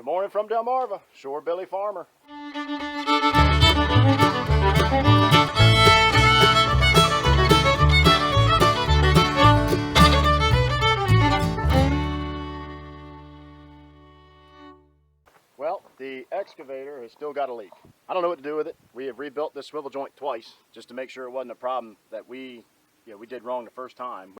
Good morning from Delmarva, Shorebilly farmer. Well, the excavator has still got a leak. I don't know what to do with it. We have rebuilt this swivel joint twice just to make sure it wasn't a problem that we did wrong the first time.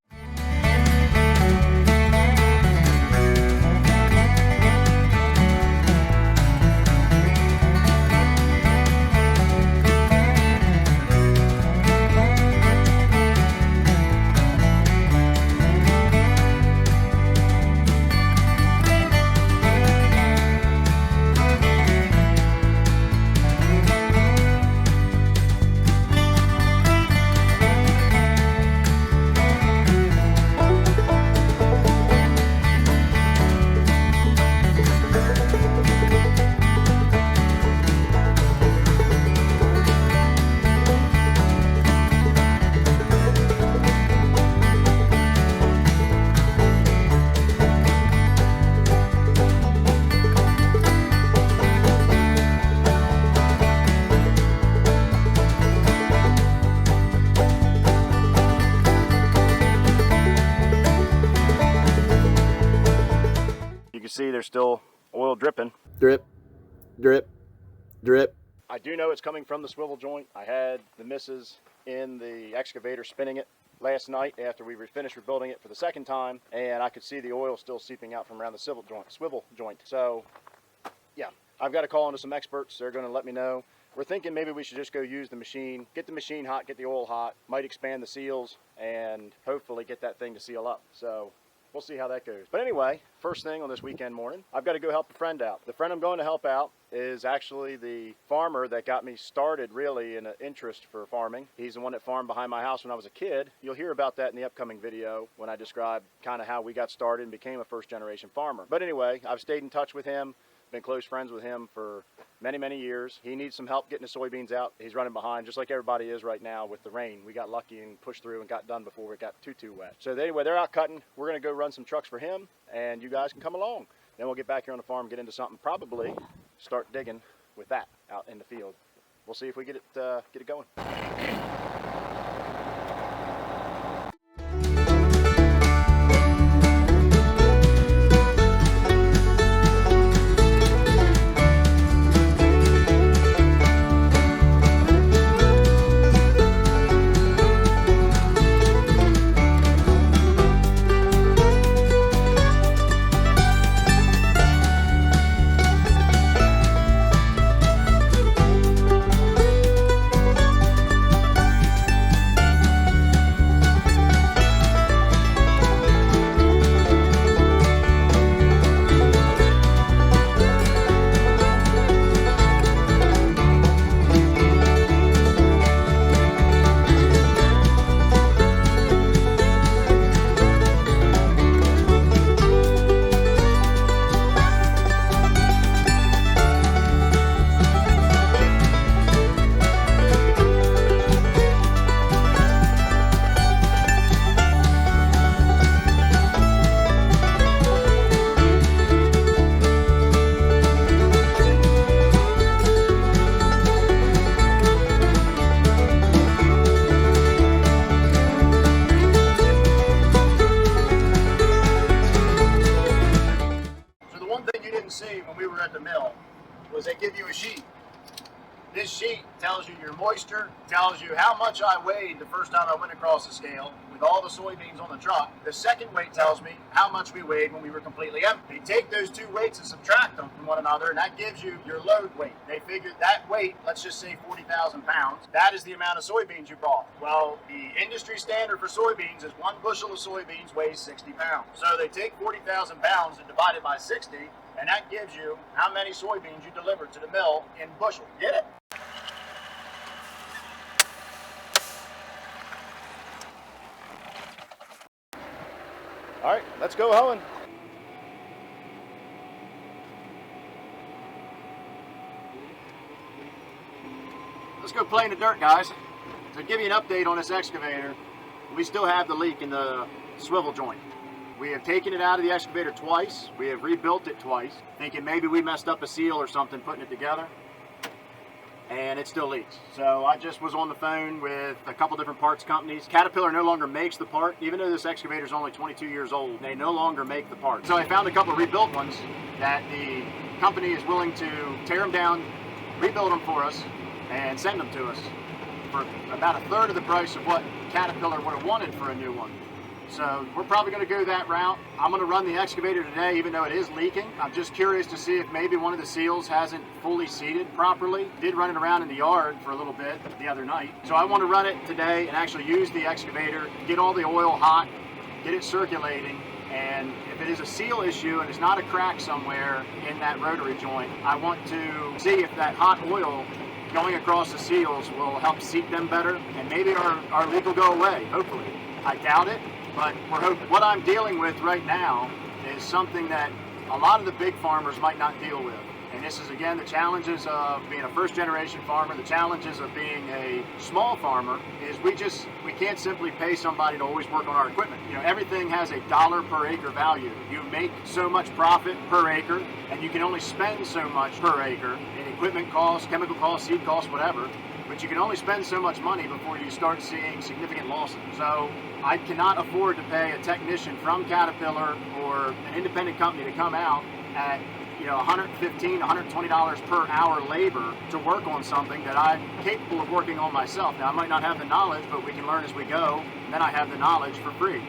You can see there's still oil dripping. Drip, drip, drip. I do know it's coming from the swivel joint. I had the missus in the excavator spinning it last night after we finished rebuilding it for the second time, and I could see the oil still seeping out from around the swivel joint. So yeah, I've got to call into some experts. They're going to let me know. We're thinking maybe we should just go use the machine, get the machine hot, get the oil hot, might expand the seals, and hopefully get that thing to seal up. So we'll see how that goes. But anyway, first thing on this weekend morning, I've got to go help a friend out. The friend I'm going to help out is actually the farmer that got me started really in an interest for farming. He's the one that farmed behind my house when I was a kid. You'll hear about that in the upcoming video when I describe kind of how we got started and became a first-generation farmer. But anyway, I've stayed in touch with him, been close friends with him for many, many years. He needs some help getting the soybeans out. He's running behind just like everybody is right now with the rain. We got lucky and pushed through and got done before it got too wet. So anyway, they're out cutting. We're going to go run some trucks for him, and you guys can come along. Then we'll get back here on the farm, get into something, probably start digging with that out in the field. We'll see if we get it going. See when we were at the mill was they give you a sheet. This sheet tells you your moisture, tells you how much I weighed the first time I went across the scale with all the soybeans on the truck. The second weight tells me how much we weighed when we were completely empty. They take those two weights and subtract them from one another, and that gives you your load weight. They figured that weight, let's just say 40,000 pounds, that is the amount of soybeans you brought. Well, the industry standard for soybeans is 1 bushel of soybeans weighs 60 pounds. So they take 40,000 pounds and divide it by 60, and that gives you how many soybeans you delivered to the mill in bushel. Get it? All right, let's go hoeing. Let's go play in the dirt, guys. To give you an update on this excavator, we still have the leak in the swivel joint. We have taken it out of the excavator twice. We have rebuilt it twice, thinking maybe we messed up a seal or something putting it together, and it still leaks. So I just was on the phone with a couple different parts companies. Caterpillar no longer makes the part, even though this excavator is only 22 years old. They no longer make the part. So I found a couple rebuilt ones that the company is willing to tear them down, rebuild them for us, and send them to us for about a third of the price of what Caterpillar would have wanted for a new one. So we're probably going to go that route. I'm going to run the excavator today, even though it is leaking. I'm just curious to see if maybe one of the seals hasn't fully seated properly. Did run it around in the yard for a little bit the other night. So I want to run it today and actually use the excavator, get all the oil hot, get it circulating, and if it is a seal issue and it's not a crack somewhere in that rotary joint, I want to see if that hot oil going across the seals will help seat them better, and maybe our leak will go away, hopefully. I doubt it. But we're hoping. What I'm dealing with right now is something that a lot of the big farmers might not deal with. And this is, again, the challenges of being a first-generation farmer, the challenges of being a small farmer, is we can't simply pay somebody to always work on our equipment. You know, everything has a dollar per acre value. You make so much profit per acre, and you can only spend so much per acre in equipment costs, chemical costs, seed costs, whatever. But you can only spend so much money before you start seeing significant losses. So I cannot afford to pay a technician from Caterpillar or an independent company to come out at $115, $120 per hour labor to work on something that I'm capable of working on myself. Now, I might not have the knowledge, but we can learn as we go, and then I have the knowledge for free.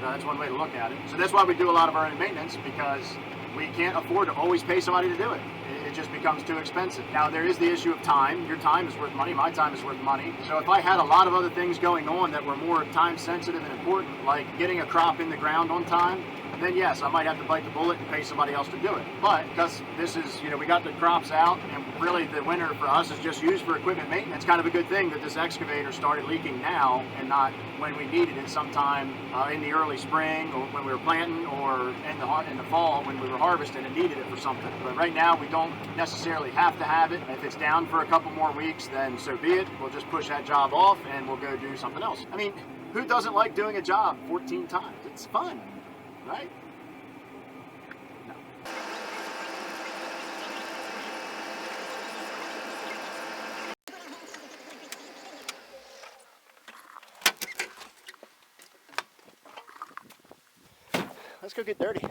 So that's one way to look at it. So that's why we do a lot of our own maintenance, because we can't afford to always pay somebody to do it. It just becomes too expensive. Now, there is the issue of time. Your time is worth money. My time is worth money. So if I had a lot of other things going on that were more time sensitive and important, like getting a crop in the ground on time, then yes, I might have to bite the bullet and pay somebody else to do it. But because this is, we got the crops out, and really the winter for us is just used for equipment maintenance, it's kind of a good thing that this excavator started leaking now and not when we needed it sometime in the early spring, or when we were planting, or in the fall when we were harvesting and needed it for something. But right now we don't necessarily have to have it. If it's down for a couple more weeks, then so be it. We'll just push that job off and we'll go do something else. I mean, who doesn't like doing a job 14 times? It's fun. Right? No. Let's go get dirty.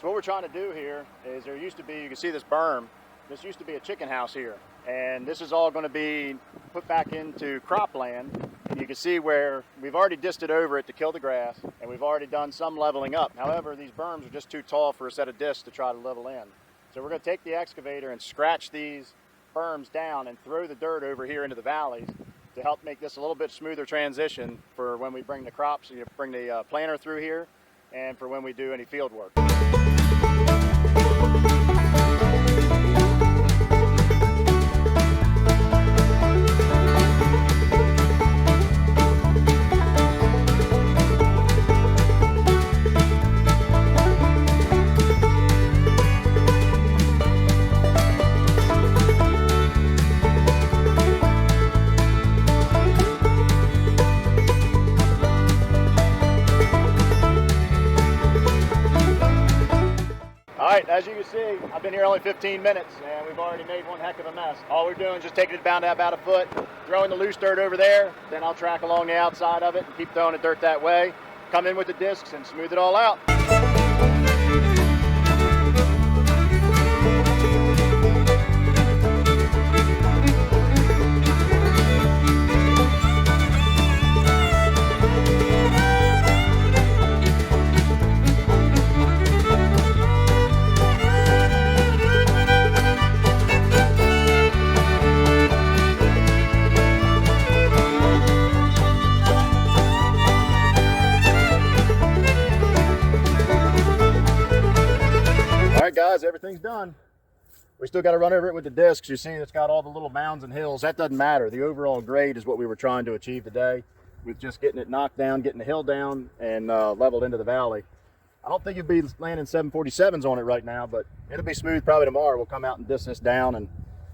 So what we're trying to do here is, there used to be, you can see this berm, this used to be a chicken house here, and this is all going to be put back into cropland. And you can see where we've already disced it over it to kill the grass, and we've already done some leveling up. However, these berms are just too tall for a set of discs to try to level in. So we're going to take the excavator and scratch these berms down and throw the dirt over here into the valleys to help make this a little bit smoother transition for when we bring the crops, bring the planter through here, and for when we do any field work. Alright, as you can see, I've been here only 15 minutes and we've already made one heck of a mess. All we're doing is just taking it down to about a foot, throwing the loose dirt over there, then I'll track along the outside of it and keep throwing the dirt that way, come in with the discs and smooth it all out. Alright guys, everything's done. We still got to run over it with the discs. You see it's got all the little mounds and hills. That doesn't matter. The overall grade is what we were trying to achieve today. with just getting it knocked down, getting the hill down, and leveled into the valley. I don't think you'd be landing 747s on it right now, but it'll be smooth probably tomorrow. We'll come out and disc this down and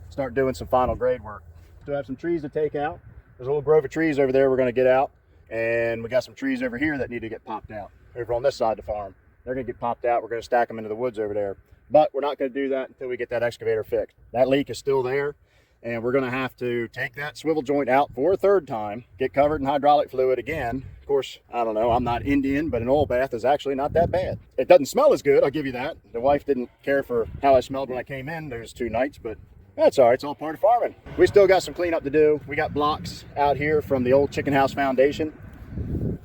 start doing some final grade work. Still have some trees to take out. There's a little grove of trees over there we're going to get out, and we got some trees over here that need to get popped out over on this side of the farm. They're going to get popped out. We're going to stack them into the woods over there, but we're not going to do that until we get that excavator fixed. That leak is still there, and we're going to have to take that swivel joint out for a third time, get covered in hydraulic fluid again. Of course, I don't know, I'm not Indian, but an oil bath is actually not that bad. It doesn't smell as good, I'll give you that. The wife didn't care for how I smelled when I came in those 2 nights, but that's all right, it's all part of farming. We still got some cleanup to do. We got blocks out here from the old chicken house foundation.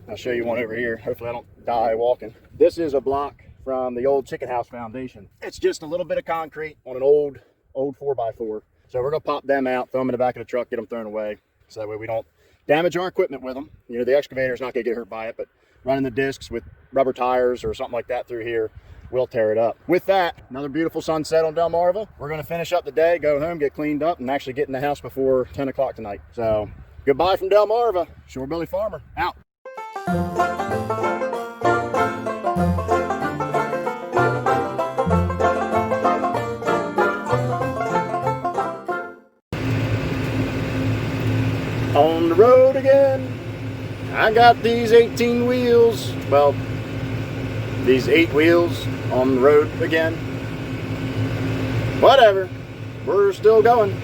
I'll show you one over here. Hopefully I don't die walking. This is a block from the old chicken house foundation. It's just a little bit of concrete on an old 4x4. So we're gonna pop them out, throw them in the back of the truck, get them thrown away. So that way we don't damage our equipment with them. You know, the excavator's not gonna get hurt by it, but running the discs with rubber tires or something like that through here will tear it up. With that, another beautiful sunset on Delmarva. We're gonna finish up the day, go home, get cleaned up, and actually get in the house before 10 o'clock tonight. So goodbye from Delmarva. Shorebilly Farmer, out. On the road again. I got these 18 wheels, well, these 8 wheels on the road again. Whatever, we're still going.